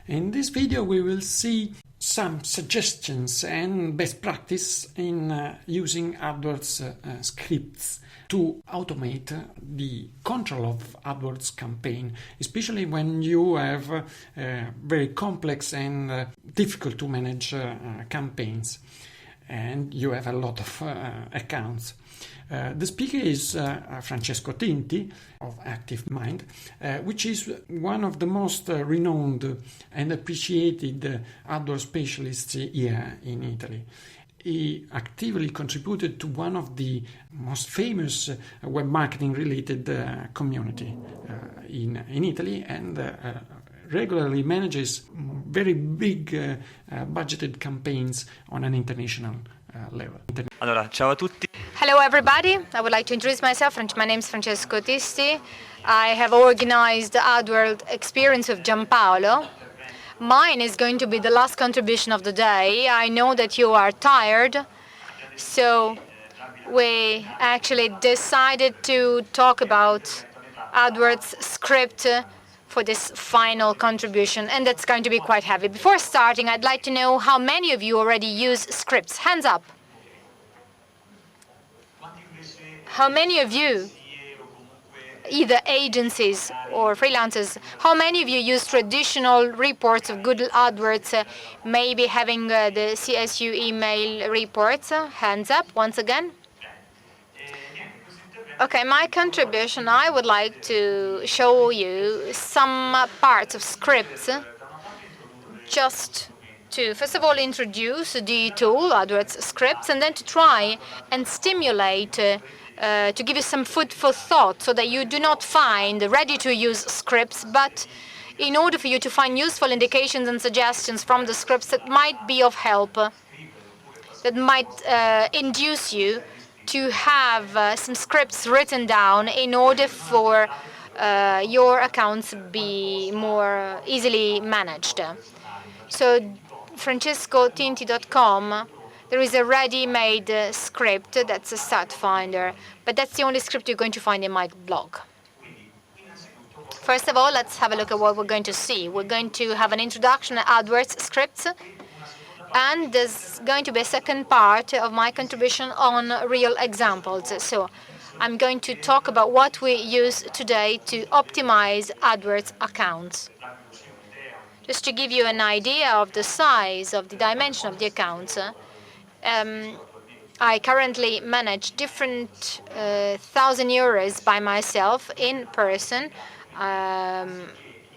In this video we will see some suggestions and best practice in using AdWords scripts to automate the control of AdWords campaign, especially when you have very complex and difficult to manage campaigns and you have a lot of accounts. The speaker is Francesco Tinti of Active Mind, which is one of the most renowned and appreciated AdWords specialists here in Italy. He actively contributed to one of the most famous web marketing related community in Italy and regularly manages very big budgeted campaigns on an international level. Allora, ciao a tutti. Hello everybody, I would like to introduce myself. My name is Francesco Tinti. I have organized the AdWords experience of Giampaolo. Mine is going to be the last contribution of the day. I know that you are tired, so we actually decided to talk about AdWords script for this final contribution, and that's going to be quite heavy. Before starting, I'd like to know how many of you already use scripts. Hands up. How many of you, either agencies or freelancers, how many of you use traditional reports of Google AdWords, maybe having the CSU email reports? Hands up once again. Okay, my contribution, I would like to show you some parts of scripts just to, first of all, introduce the tool, AdWords Scripts, and then to try and stimulate, to give you some food for thought so that you do not find ready-to-use scripts, but in order for you to find useful indications and suggestions from the scripts that might be of help, that might induce you to have some scripts written down in order for your accounts be more easily managed. So francescotinti.com, there is a ready-made script that's a stat finder, but that's the only script you're going to find in my blog. First of all, let's have a look at what we're going to see. We're going to have an introduction to AdWords scripts, and there's going to be a second part of my contribution on real examples. So I'm going to talk about what we use today to optimize AdWords accounts. Just to give you an idea of the size, of the dimension of the accounts, I currently manage different 1,000 euros by myself in person.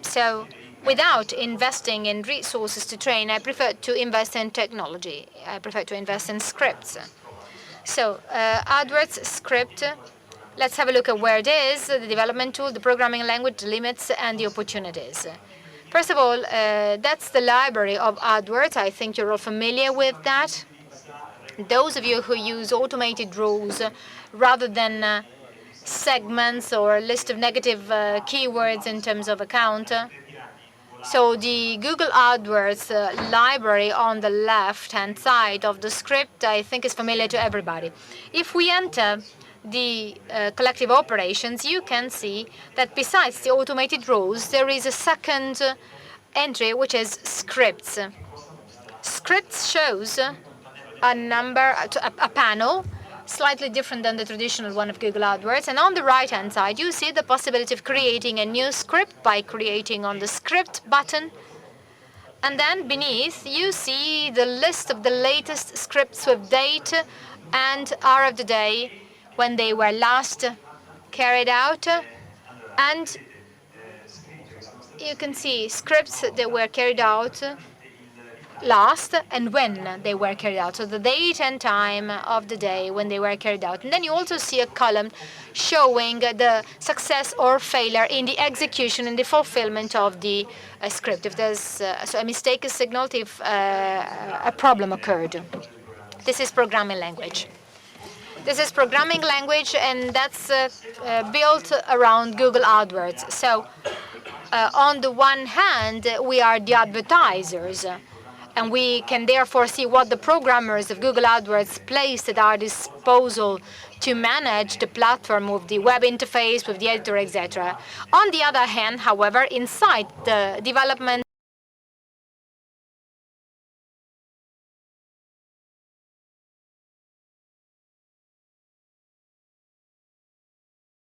So without investing in resources to train, I prefer to invest in technology. I prefer to invest in scripts. So AdWords script, let's have a look at where it is, the development tool, the programming language, the limits, and the opportunities. First of all, that's the library of AdWords. I think you're all familiar with that. Those of you who use automated rows rather than segments or a list of negative keywords in terms of account. So the Google AdWords library on the left-hand side of the script, I think, is familiar to everybody. If we enter the collective operations, you can see that besides the automated rows, there is a second entry, which is scripts. Scripts shows a panel, slightly different than the traditional one of Google AdWords. And on the right-hand side, you see the possibility of creating a new script by creating on the script button. And then beneath, you see the list of the latest scripts with date and hour of the day when they were last carried out. And you can see scripts that were carried out last and when they were carried out, so the date and time of the day when they were carried out. And then you also see a column showing the success or failure in the execution and the fulfillment of the script. If there's so a mistake is signaled if a problem occurred. This is programming language. This is programming language, and that's built around Google AdWords. So on the one hand, we are the advertisers, and we can therefore see what the programmers of Google AdWords placed at our disposal to manage the platform with the web interface, with the editor, etc. On the other hand, however, inside the development